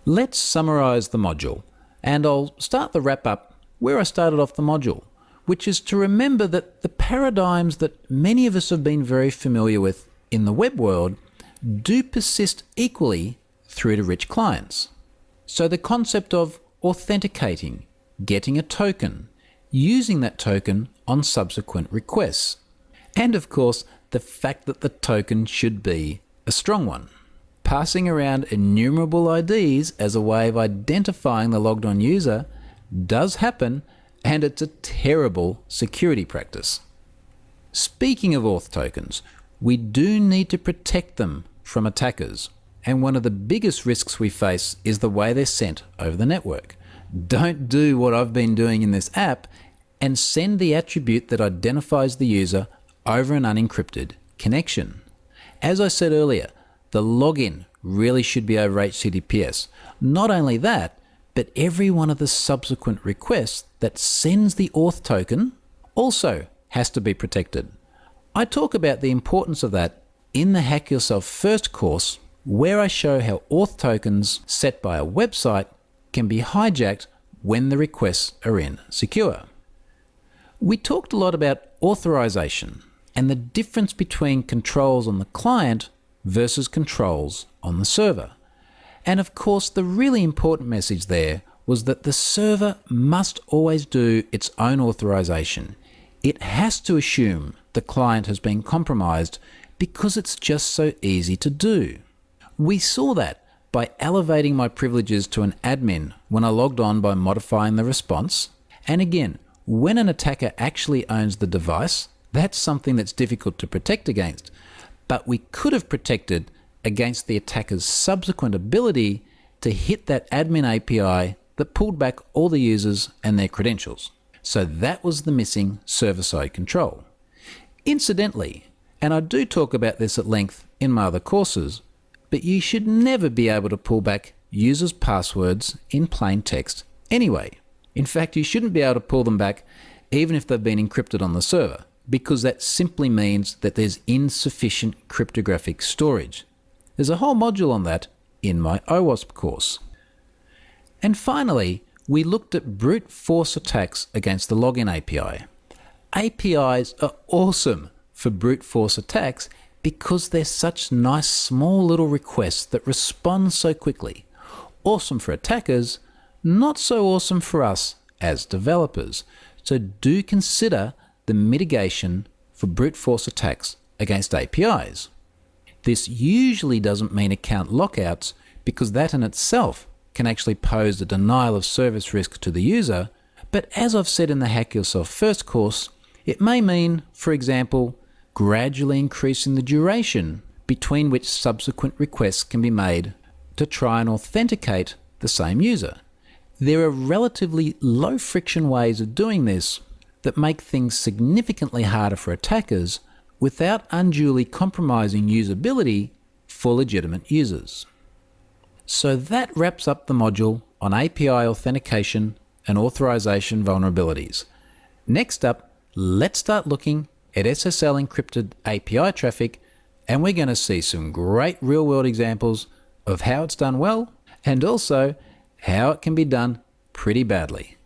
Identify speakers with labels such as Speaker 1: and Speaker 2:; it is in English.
Speaker 1: Let's summarize the module, and I'll start the wrap up where I started off the module, which is to remember that the paradigms that many of us have been very familiar with in the web world do persist equally through to rich clients. So the concept of authenticating, getting a token, using that token on subsequent requests, and of course the fact that the token should be a strong one. Passing around innumerable IDs as a way of identifying the logged on user does happen, and it's a terrible security practice. Speaking of auth tokens, we do need to protect them from attackers, and one of the biggest risks we face is the way they're sent over the network. Don't do what I've been doing in this app and send the attribute that identifies the user over an unencrypted connection. As I said earlier, the login really should be over HTTPS. Not only that, but every one of the subsequent requests that sends the auth token also has to be protected. I talk about the importance of that in the Hack Yourself First course, where I show how auth tokens set by a website can be hijacked when the requests are insecure. We talked a lot about authorization and the difference between controls on the client versus controls on the server. And of course, the really important message there was that the server must always do its own authorization. It has to assume the client has been compromised because it's just so easy to do. We saw that by elevating my privileges to an admin when I logged on by modifying the response. And again, when an attacker actually owns the device, that's something that's difficult to protect against. But we could have protected against the attacker's subsequent ability to hit that admin API that pulled back all the users and their credentials. So that was the missing server-side control. Incidentally, and I do talk about this at length in my other courses, but you should never be able to pull back users' passwords in plain text anyway. In fact, you shouldn't be able to pull them back even if they've been encrypted on the server, because that simply means that there's insufficient cryptographic storage. There's a whole module on that in my OWASP course. And finally, we looked at brute force attacks against the login API. APIs are awesome for brute force attacks because they're such nice small little requests that respond so quickly. Awesome for attackers, not so awesome for us as developers. So do consider the mitigation for brute force attacks against APIs. This usually doesn't mean account lockouts, because that in itself can actually pose a denial of service risk to the user, but as I've said in the Hack Yourself First course, it may mean, for example, gradually increasing the duration between which subsequent requests can be made to try and authenticate the same user. There are relatively low friction ways of doing this that make things significantly harder for attackers without unduly compromising usability for legitimate users. So that wraps up the module on API authentication and authorization vulnerabilities. Next up, let's start looking at SSL encrypted API traffic, and we're going to see some great real-world examples of how it's done well and also how it can be done pretty badly.